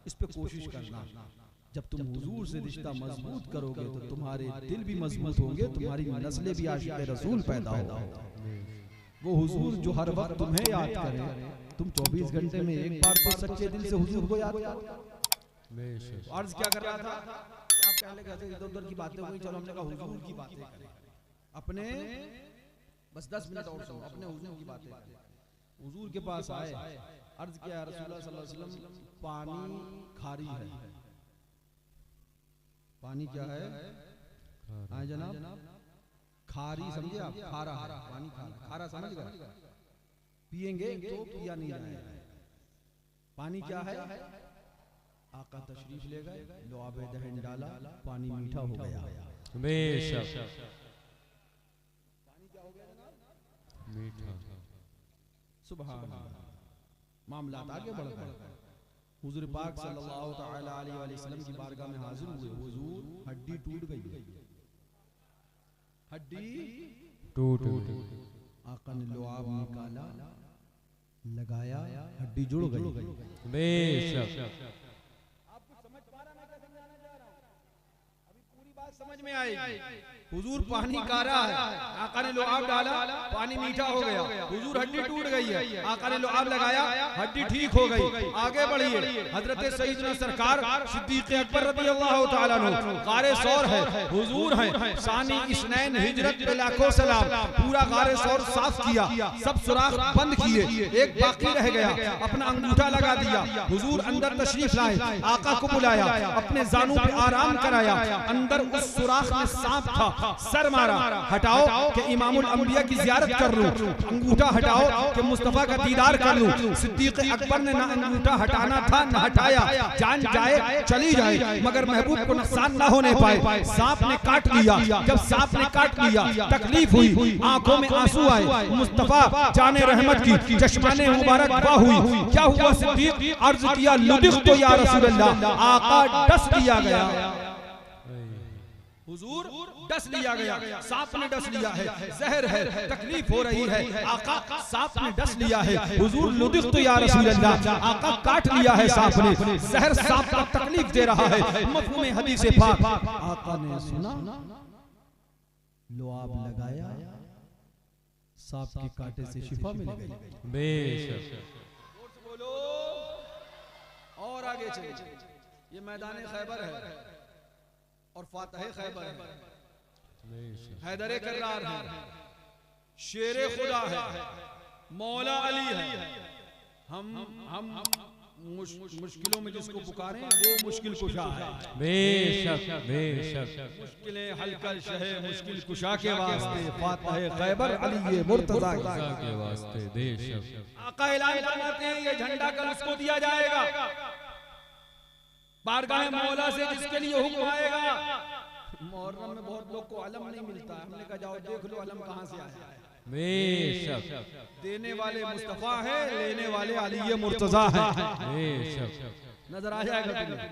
इस पे कोशिश करना। जब तुम हुजूर से रिश्ता मजबूत करोगे तो तुम्हारे दिल भी मजबूत होंगे, तुम्हारी नस्लें भी आशिक़ रसूल पैदा होंगे। वो हुजूर जो हर वक्त तुम्हें याद करे, तुम 24 घंटे में एक बार तो सच्चे दिल से हुजूर को याद करो। अर्ज क्या कर रहा था, आप पहले कहते इधर उधर की बातें हुई, चलो हमने कहा हुजूर की बातें करें, अपने बस 10 मिनट और सुनो, अपने हुजूर की बातें करें। हुजूर के पास आए, अर्ज किया रसूलुल्लाह सल्लल्लाहु अलैहि वसल्लम पानी खारी है। पानी क्या है? हाँ जनाब, खारी समझे आप, खारा है पानी, खारा समझ गए? पिएंगे तो पिया नहीं जाएगा। पानी क्या है? आका तशरीफ ले गए, लुआब दहन डाला, पानी मीठा हो गया। बेशक पानी क्या हो गया जनाब? मीठा। सुभान अल्लाह, मामला आगे बढ़ गए। हुजूर पाक सल्लल्लाहु तआला अलैहि वसल्लम की बारगाह में हाजिर हुए। हुजूर, हड्डी टूट गई, हड्डी टूट। आका ने लुआब निकाला, लगाया, हड्डी जुड़ गई। बेशक आप कुछ समझ पा रहे हैं मैं क्या समझाना चाह रहा हूं? अभी पूरी बात समझ में आएगी। हुजूर पानी कारा है, आका ने लुआब डाला, पानी मीठा हो गया। हुजूर हड्डी टूट गई है, आका ने लुआब लगाया, हड्डी ठीक हो गई। आगे बढ़िए, हजरत सईदना सरकार सिद्दीक़ अकबर रज़ियल्लाहु ताला अन्हु गारे सौर है, हुजूर हैं, सानी इस्नैन हिजरत पे लाखों सलाम। पूरा गारे सौर साफ किया, सब सुराख बंद किए, एक बाकी रह गया, अपना अंगूठा लगा दिया। हुजूर अंदर तशरीफ लाए, आका को बुलाया, अपने जानू पे आराम कराया। अंदर उस सुराख में सांप था, सर मारा, हटाओ कि इमामुल अंबिया की ज़ियारत कर लूं। अंगूठा हटाओ कि मुस्तफा का दीदार कर लूं। सिद्दीक़ अकबर ने ना अंगूठा हटाना था ना हटाया, जान जाए चली जाए मगर महबूब को नुकसान ना होने पाए। सांप ने काट लिया, जब सांप ने काट लिया तकलीफ हुई, आंखों में आंसू आए। मुस्तफा जाने रहमत की चश्माने मुबारक बा हुई। क्या हुआ सिद्दीक़? अर्ज किया लुदिग़्तु या रसूलल्लाह, आका डस लिया गया। हुजूर डस लिया गया, सांप ने डस लिया है, जहर है, तकलीफ हो रही है। आका सांप ने डस लिया है। हुजूर लुदिग़्तु या रसूलल्लाह, आका काट लिया है सांप ने, जहर सांप को तकलीफ दे रहा है। मफ़हूम हदीस पाक, आका ने सुना, लुआब लगाया, सांप के कांटे से शिफा मिल गई। बेशक बोलो और आगे चलिए। ये मैदान खैबर है और फातह खैबर है, हैदर कर्रार है, शेरे खुदा है, मौला अली है। हम मुश्किलों में जिसको पुकारें वो मुश्किल कुशा है। बेशक बेशक मुश्किलें हल कर शहे मुश्किल कुशा के वास्ते, फातह खैबर अली मुर्तज़ा के वास्ते। बेशक आका ऐलान फरमाते हैं ये झंडा कल उसको दिया जाएगा, बारगाह मौला से जिसके लिए हुक्म आएगा। मुहर्रम में बहुत लोग को अलम नहीं मिलता है, हमने कहा जाओ देख लो अलम कहाँ से आया है। बेशक देने वाले मुस्तफा है, लेने वाले अली मुर्तज़ा है। बेशक नजर आ जाएगा तुम्हें।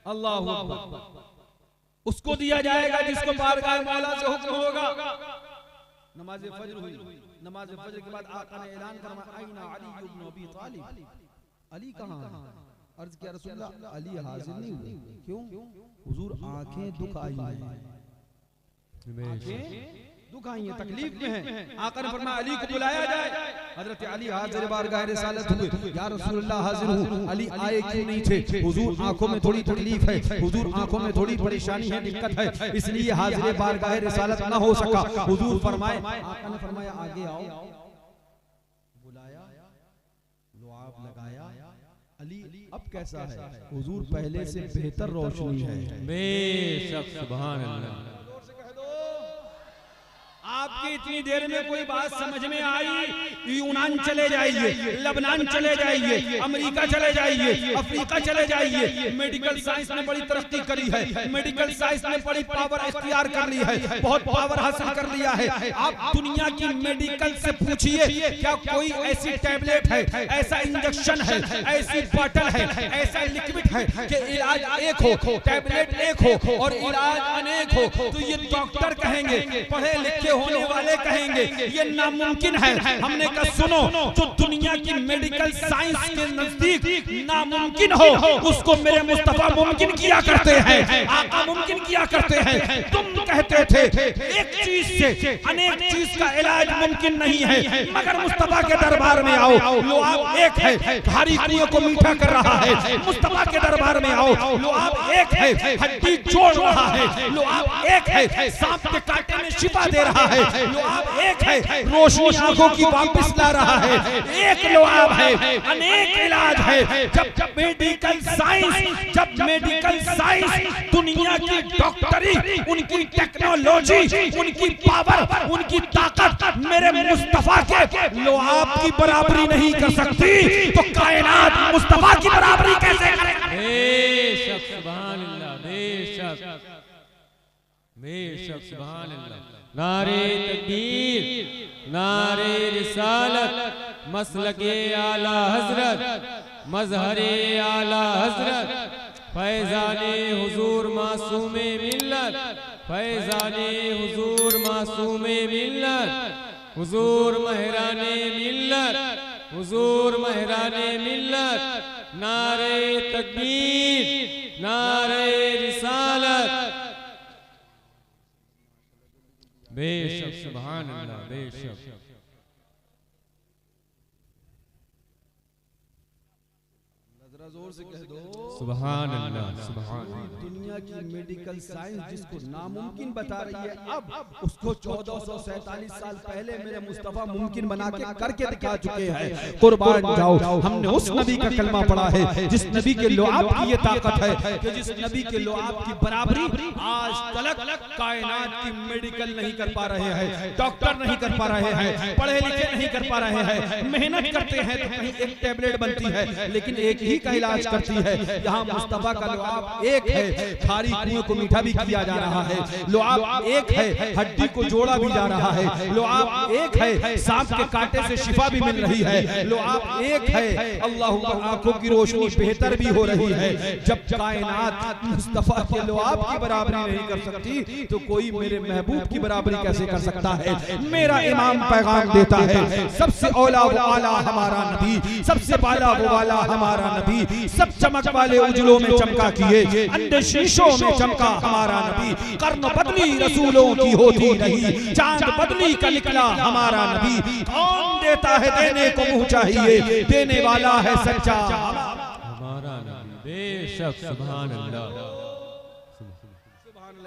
अल्लाहु अकबर। उसको दिया जाएगा जिसको बारगाह मौला से हुक्म होगा। नमाज फज्र हुई, नमाज फज्र के बाद आका ने ऐलान फरमाया आइना अली इब्न अबी तालिब, अली कहाँ है? अर्ज किया रसूलल्लाह अली हाजिर नहीं हुए। क्यों? हुजूर आंखें दुख आई हैं, आंखें दुख आई हैं, तकलीफ में हैं। आका ने फरमाया अली को बुलाया जाए। हजरत अली हाजिर बारगाह रिसालत हुए, या रसूलल्लाह हाजिर हूं। अली आए क्यों नहीं थे? हुजूर आंखों में थोड़ी तकलीफ है, हुजूर आंखों में थोड़ी परेशानी है, दिक्कत है, इसलिए हाजिर बारगाह रिसालत ना हो सका। हुजूर फरमाए, आका ने फरमाया आगे आओ, बुलाया, लुआब लगाया। अली अब कैसा है? हुजूर पहले से बेहतर रोशनी है। बेशक सुभान अल्लाह। आपकी इतनी देर में कोई बात समझ में आई? यूनान चले जाइए, लबनान चले जाइए, अमेरिका चले जाइए, अफ्रीका चले जाइए। मेडिकल साइंस ने बड़ी तरक्की करी है, मेडिकल साइंस ने बड़ी पावर इख्तियार कर ली है, बहुत पावर हासिल कर लिया है। आप दुनिया की मेडिकल से पूछिए क्या कोई ऐसी टैबलेट है, ऐसा इंजेक्शन है, ऐसी बॉटल है, ऐसा लिक्विड है कि इलाज एक हो, टैबलेट एक हो और इलाज अनेक हो। तो ये डॉक्टर कहेंगे, पढ़े लिखे होने वाले वाले कहेंगे ये नामुमकिन है। हमने कहा सुनो, जो दुनिया की मेडिकल साइंस के नजदीक नामुमकिन हो उसको मेरे मुस्तफा मुमकिन किया करते हैं, आका मुमकिन किया करते हैं। तुम कहते थे एक चीज से अनेक चीज का इलाज मुमकिन नहीं है, मगर मुस्तफा के दरबार में आओ, लो आप एक है, खारी कुएं को मीठा कर रहा है। मुस्तफा के दरबार में आओ, लो आप एक है, हड्डी जोड़ रहा है। लो आप एक है, सांप के कांटे में शिफा दे रहा है। लो आप एक है, रोशनी आंखों की वापस ला रहा है। एक लो आप है, अनेक इलाज है। जब मेडिकल साइंस दुनिया की डॉक्टरी, उनकी टेक्नोलॉजी, उनकी पावर, उनकी ताकत मेरे मुस्तफा के लो आपकी बराबरी नहीं कर सकती, तो कायनात मुस्तफा की बराबरी कैसे करेगा? बेशक सुभान अल्लाह, बेशक बेशक सुभान अल्लाह। नारे तकबीर, नारे रिसालत, मसलके आला हजरत, मजहरे आला हजरत, फैजाने हुजूर मासूमे मिल्लत, फैजाने हुजूर मासूमे मिल्लत, हुजूर महराने मिल्लत, हुजूर महराने मिल्लत। नारे तकबीर, नारे रिसालत, बेशक सुभान अल्लाह, बेशक जोर से कह दो सुभान अल्लाह, सुभान अल्लाह। दुनिया की मेडिकल साइंस जिसको नामुमकिन बता रही है, अब उसको 1447 साल पहले मेरे मुस्तफा मुमकिन बना के करके दिखा चुके हैं। कुर्बान जाओ, हमने उस नबी का कलमा पढ़ा है जिस नबी के लुआब की ये ताकत है कि जिस नबी के लुआब की बराबरी आज तक कायनात की मेडिकल नहीं कर पा रहे हैं, डॉक्टर नहीं कर पा रहे हैं, पढ़े लिखे नहीं कर पा रहे हैं। मेहनत करते हैं तो कहीं एक टैबलेट बनती है, लेकिन एक ही का इलाज करती है। यहाँ मुस्तफा का लुआब एक है, खारी कुएं को मीठा भी किया जा रहा है। लुआब एक है, हड्डी को जोड़ा भी जा रहा है। लुआब एक है, सांप के कांटे से शिफा भी मिल रही है। लुआब एक है, अल्लाह आंखों की रोशनी बेहतर भी हो रही है। जब कायनात मुस्तफा के लुआब की बराबरी नहीं कर सकती, तो कोई मेरे महबूब की बराबरी कैसे कर सकता है? मेरा इमाम पैगाम देता है, सबसे औला वो आला हमारा नबी, सबसे बाला वो वाला हमारा नबी, सब चमक वाले उजलों में चमका किए, अंडे शीशों में चमका हमारा नबी। कर्न बदली रसूलों की होती रही, चांद बदली का निकला हमारा नबी। कौन देता है देने को मुंह चाहिए, देने वाला है सच्चा हमारा नबी। बेशक सुभान अल्लाह।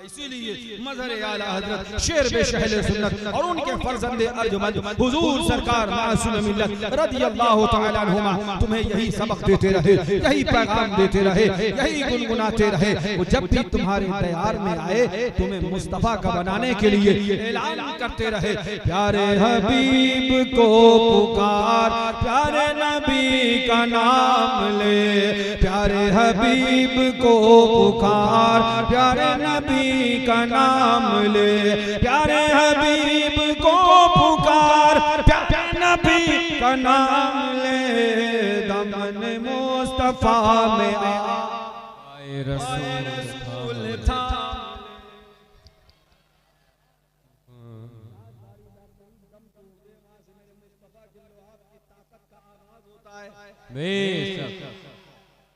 इसीलिए मजहरे आला हजरत शेर बेशहले सुन्नत और उनके फर्जंदे अर्जुमंद हुजूर सरकार मासूम मिल्लत रदियल्लाहु तआला अन्हुमा तुम्हें यही सबक देते रहे, यही पैगाम देते रहे, यही गुनगुनाते रहे। वो जब भी तुम्हारे दयार में आए, तुम्हें मुस्तफा का बनाने के लिए ऐलान करते रहे, प्यारे हबीब को पुकार, प्यारे नबी का नाम ले, प्यारे हबीब को पुकार, प्यारे नबी का नाम ले, प्यारे हबीब को पुकार, प्यारे नबी का नाम ले। दमन मुस्तफा में आए रसूल था। बेशक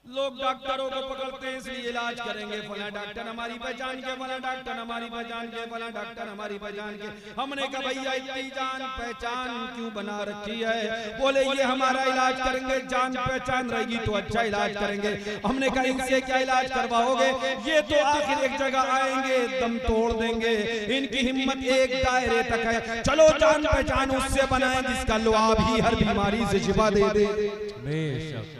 लोग डॉक्टरों को पकड़ते हैं इसलिए इलाज करेंगे, फला डॉक्टर हमारी पहचान के, फला डॉक्टर हमारी पहचान के, फला डॉक्टर हमारी पहचान के। हमने कहा भैया इतनी जान पहचान क्यों बना रखी है? बोले ये हमारा इलाज करेंगे, जान पहचान रहेगी तो अच्छा इलाज करेंगे। हमने कहा इनसे क्या इलाज करवाओगे? ये तो आखिर एक जगह आएंगे दम तोड़ देंगे, इनकी हिम्मत एक दायरे तक है। चलो जान पहचान उससे बनाए जिसका लुआब ही हर बीमारी से शिफा दे दे। बेशक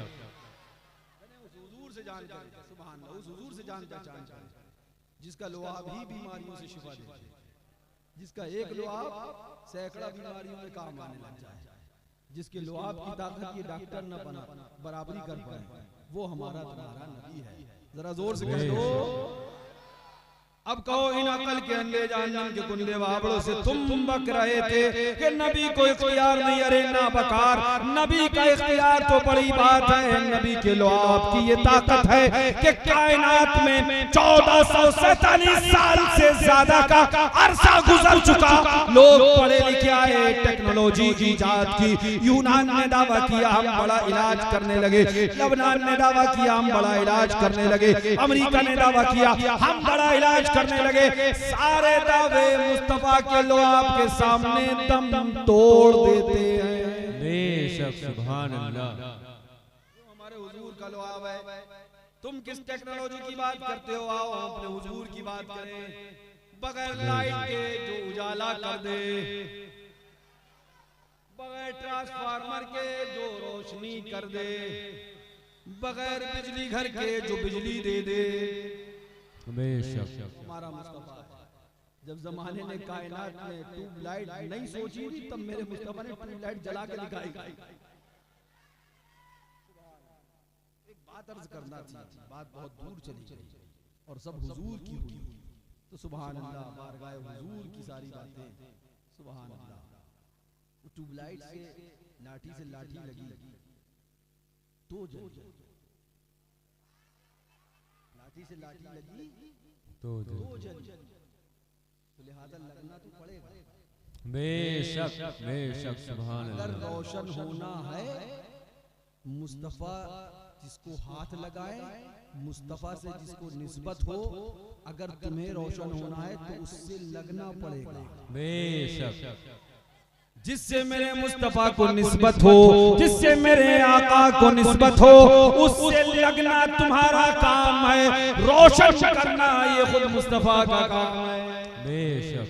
जिसका लुआब ही बीमारियों से शिफा दे, जिसका एक लुआब सैकड़ा बीमारियों में काम आने लग जाए, जिसके लुआब की ताकत ये डॉक्टर न बना बराबरी कर पाए, वो हमारा तुम्हारा नबी है। जरा जोर से कह दो अब कहो इन अकल के अंधे जहन्नम के कुंडे बाबड़ों से तुम बक रहे थे कि नबी को इख्तियार नहीं, अरे ना बकार, नबी का इख्तियार तो बड़ी बात है। नबी के लुआब की ये ताकत है कि कायनात में 1447 साल से ज्यादा का अरसा गुजर चुका, लोग पढ़े लिखे आए, टेक्नोलॉजी की इजाद की। यूनान ने दावा किया हम बड़ा इलाज करने लगे, लबनान ने दावा किया हम बड़ा इलाज करने लगे, अमेरिका ने दावा किया हम बड़ा इलाज करने लगे। सारे दावे मुस्तफा के लुआब के सामने दम तोड़ देते हैं। बेशक सुभान अल्लाह। हमारे हुजूर का लुआब है। तुम किस टेक्नोलॉजी की बात करते हो? आओ हम अपने हुजूर की बात करें। बगैर लाइट के जो उजाला कर दे, बगैर ट्रांसफार्मर के जो रोशनी कर दे, बगैर बिजली घर के जो बिजली दे दे, बेशक हमारा मुस्तफा है। जब जमाने ने कायनात में ट्यूबलाइट नहीं सोची थी, तब मेरे मुस्तफा ने ट्यूबलाइट जला के दिखाई। एक बात अर्ज करना थी, बात बहुत दूर चली गई और सब हुजूर की हुई, तो सुभान अल्लाह, बारगाह हुजूर की सारी बातें सुभान अल्लाह। ट्यूबलाइट से लाठी से लाठी लगी तो जल गई, लाठी से लाठी लगी तो जल, तो लिहाजा लगना तो पड़ेगा। बेशक बेशक सुभान अगर अल्लाह। रोशन होना है, मुस्तफा जिसको हाथ लगाए, मुस्तफा से जिसको निस्बत हो, अगर तुम्हें रोशन होना है तो उससे लगना पड़ेगा। बेशक जिससे मेरे मुस्तफा को निस्बत हो, जिससे मेरे आका को निस्बत हो, उससे लगना तुम्हारा काम है। रोशन करना ये खुद मुस्तफा का काम है। बेशक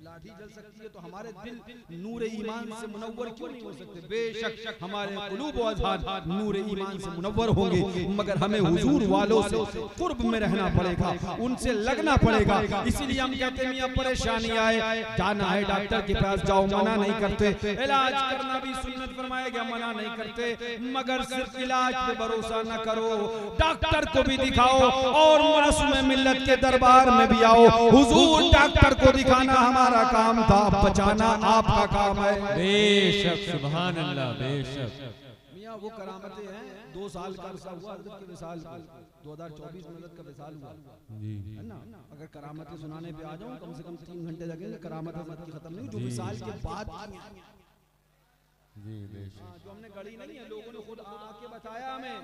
लाठी जल सकती है तो हमारे दिल नूर ईमान से मुनव्वर क्यों नहीं हो सकते? बेशक हमारे कुलूब व अज़हान नूर ईमान से मुनव्वर होंगे, मगर हमें हुजूर वालों से कुर्ब में रहना पड़ेगा, उनसे लगना पड़ेगा। इसीलिए हम कहते हैं परेशानी आए, जाना है डॉक्टर के पास जाओ, मना नहीं करते, इलाज करना भी सुन्नत फरमाया गया, मना नहीं करते, मगर सिर्फ इलाज पे भरोसा न करो, डॉक्टर को भी दिखाओ और मासूम मिल्लत के दरबार में भी आओ। हुजूर डॉक्टर को दिखाना हमारा काम था, बचाना आपका काम है। बेशक सुभान अल्लाह। बेशक मियां वो करामतें हैं, 2 साल का अरसा हुआ हज़रत के विसाल को, 2024 में हज़रत का विसाल हुआ जी है ना। अगर करामतें सुनाने पे आ जाऊं कम से कम 3 घंटे लगेंगे, करामत हज़रत की खत्म नहीं, जो विसाल के बाद जी बेशक जो हमने गढ़ी नहीं है, लोगों ने खुद आके बताया हमें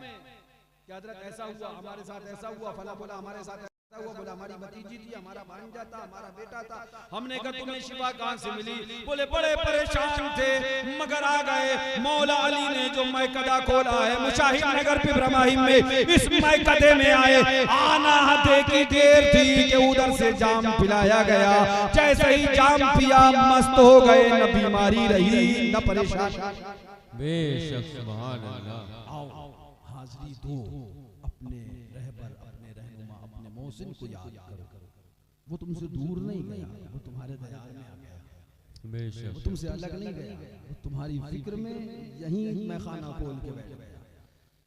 कि हज़रत ऐसा हुआ, हमारे साथ ऐसा हुआ, फला बोला हमारे साथ हुआ, बोला हमारी भतीजी थी, हमारा भांजा था, हमारा बेटा था। हमने कहा तुम्हें शिफा कहां से मिली? बोले बड़े परेशान थे, मगर आ गए। मौला अली ने जो मैकदा खोला है मुशाहिद नगर पे ब्रह्माहिम में, इस मैकदे में आए, आना हते की देर थी कि उधर से जाम पिलाया गया। जैसे ही जाम पिया मस्त हो गए, न बीमारी रही न परेशान। बेशक सुभान अल्लाह। आओ हाजिरी दो अपने रहबर, अपने रहनुमा, अपने मोहसिन को याद करो। वो तुमसे दूर नहीं गया, वो तुम्हारे दयाल में आ गया। बेशक वो तुमसे अलग नहीं गया, वो तुम्हारी फिक्र में यहीं मैं खाना खोल के बैठ गया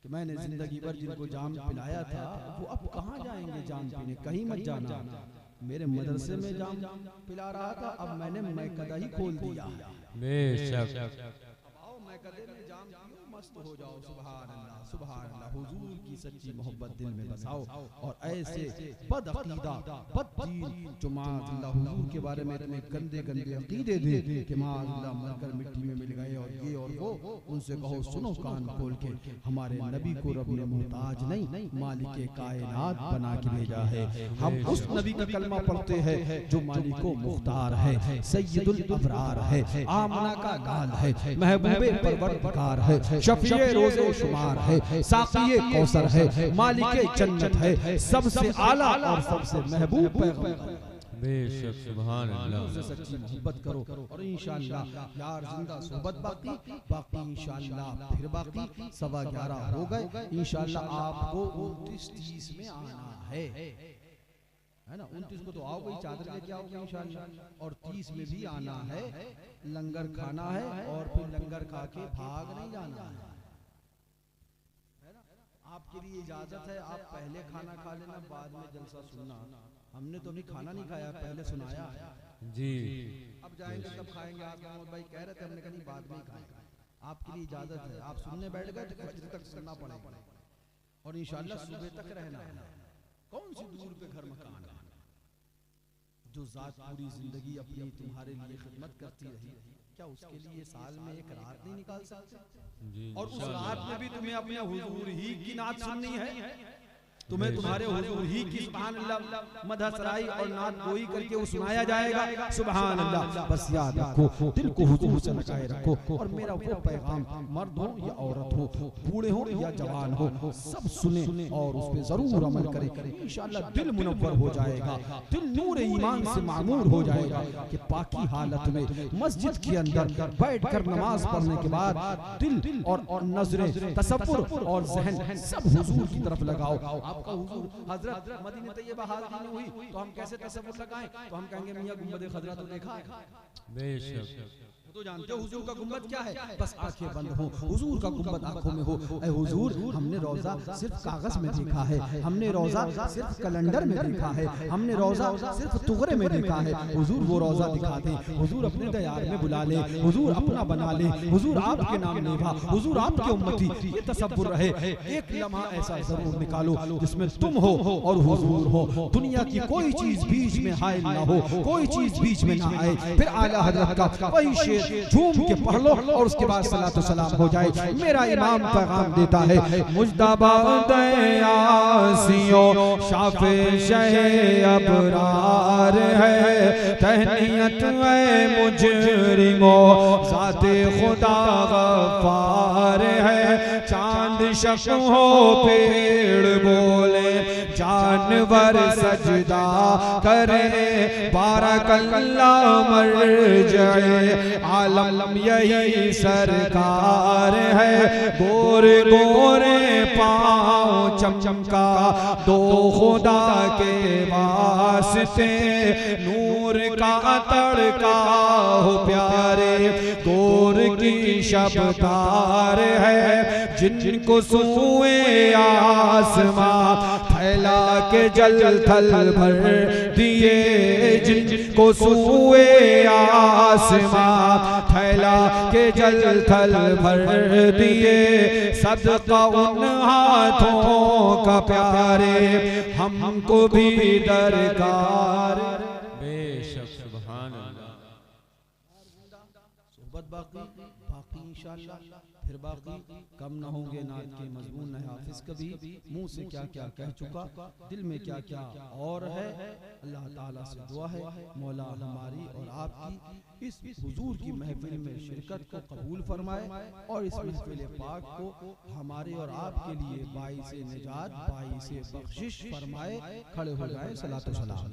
कि मैंने जिंदगी भर जिनको जाम पिलाया था, वो अब कहाँ जाएंगे जाम पीने? कहीं मत जाना, मेरे मदरसे में जाम पिला रहा था, अब मैंने मैकदा ही खोल दिया। बेशक आओ मैकदे में जाम पियो, मस्त हो जाओ। सुभान अल्लाह, सुभान अल्लाह। हुजूर की सच्ची मोहब्बत दिल में बसाओ और ऐसे बदअकीदा बददीन जो माअल्लाह हुजूर के बारे में इतने गंदे गंदे अकीदे दे कि माअल्लाह मरकर मिट्टी में मिल गए और ये और वो, उनसे कहो सुनो कान खोल के, हमारे नबी को रब ने मोहताज नहीं, मालिक कायनात बना के भेजा है। हम उस नबी का कलमा पढ़ते हैं जो मालिको मुख्तार है, सैयदुल अबरार है, आमना का गाल है, महबूबे परवरदिगार है, शफीए रोज़े शुमार है, साक़िए कौसर है, मालिके जन्नत है, सबसे आला और सबसे महबूब पैगंबर। बेशक सुभान अल्लाह। उससे सच्ची मोहब्बत करो और इंशाअल्लाह यार जिंदा सोहबत बाकी इंशाअल्लाह फिर बाकी 11:15 हो गए। इंशाअल्लाह आपको 29-30 में आना है ना। 29 को तो आओगे, चादर लेके आओगे इंशाअल्लाह, और 30 में भी आना है, लंगर खाना है और फिर लंगर खा के भाग नहीं जाना है ना। आप आपके लिए इजाजत है, आप पहले खाना खा लेना, बाद में जलसा सुनना। हमने तो अभी खाना नहीं खाया, पहले सुनाया जी। अब जाएंगे तब खाएंगे। आप मोहम्मद भाई कह रहे थे, हमने कहा नहीं बाद में ही खाएंगे। आपके लिए इजाजत है, आप सुनने बैठ गए तो फजर तक सुनना पड़ेगा और इंशाअल्लाह सुबह तक रहना है। कौन सी दूर पे घर मकान है जो जात पूरी जिंदगी अपनी तुम्हारे लिए खिदमत करती रही, क्या उसके लिए साल में एक रात नहीं निकाल सकते? और उस रात में भी तुम्हें अपने हुजूर ही की नात सुननी है, तुम्हें तुम्हारे हुजूर ही की सुभान अल्लाह मदह सराई और नात गोई करके वो सुनाया जाएगा सुभान अल्लाह। बस याद रखो, दिल को हुजूर से लगाए रखो। और मेरा वो पैगाम मर्द हो या औरत हो, बूढ़े हो या जवान हो, सब सुने और उस पे जरूर अमल करें। इंशाअल्लाह दिल मुनव्वर हो जाएगा, दिल नूर ईमान से मामूर हो जाएगा कि पाकी हालत में मस्जिद के अंदर बैठकर नमाज पढ़ने के बाद दिल और नजरें, तसव्वुर और ज़हन सब हुजूर की तरफ लगाओ। आपका हुजूर हजरत मदीना तैयबा हाज़िर हुई तो हम कैसे तसव्वुर लगाएं? तो हम कहेंगे मियां गुंबद खजरा तो देखा है, बेशक तो जानते हो हुजूर का गुंबद क्या है? बस आंखें बंद हो, हुजूर का गुंबद आंखों में हो। ऐ हुजूर, हमने रोजा सिर्फ कागज में देखा है, हमने रोजा सिर्फ कैलेंडर में देखा है, हमने रोजा सिर्फ तुगरे में देखा है। हुजूर वो रोजा दिखा दें, हुजूर अपने दयार में बुला ले, हुजूर अपना बना ले, हुजूर आपके नाम लेवा, हुजूर आपके उम्मती, ये तसव्वुर रहे। एक लम्हा ऐसा जरूर निकालो जिसमें तुम हो और हुजूर हो, दुनिया की कोई चीज बीच में हाइल ना हो, कोई चीज बीच में ना आए। फिर आला हजरत का वही शेर झूम के पढ़ लो और उसके बाद सलातो सलाम हो जाए। मेरा इमाम पैगाम देता है, मुज्तबा दयासियों शाफे शह अबरार है, तहनियत है मुजरिमो ज़ाते खुदा गफ्फार है। चांद शक हो पेड़ बोले, जानवर सजदा करे, बारकल्लाह मर जाए, आलम यही सरकार है। गोरे गोरे पाँव चमचमका दो खुदा के वास्ते, नूर का तड़का हो प्यारे, गोर की शबदार है। जिनको सूए आसमां फैला के जल थल भर दिए, जिनको सूए आसमां फैला के जल थल भर दिए, सदका उन हाथों का प्यारे, हमको भी दरकार। बेशक सुभान अल्लाह। सोहबत बाकी इंशाअल्लाह फिर बाकी कम न होंगे। नात के मजमून है हाफिज कभी मुंह से क्या क्या कह चुका, दिल में क्या क्या और है। अल्लाह ताला से दुआ है मौला हमारी और आपकी इस हुजूर की महफिल में शिरकत को कबूल फरमाए और इस महफिल पाक को हमारे और आपके लिए बाइसे निजात, बाइसे बख्शिश फरमाए। खड़े हो जाए, सलातो सलाम।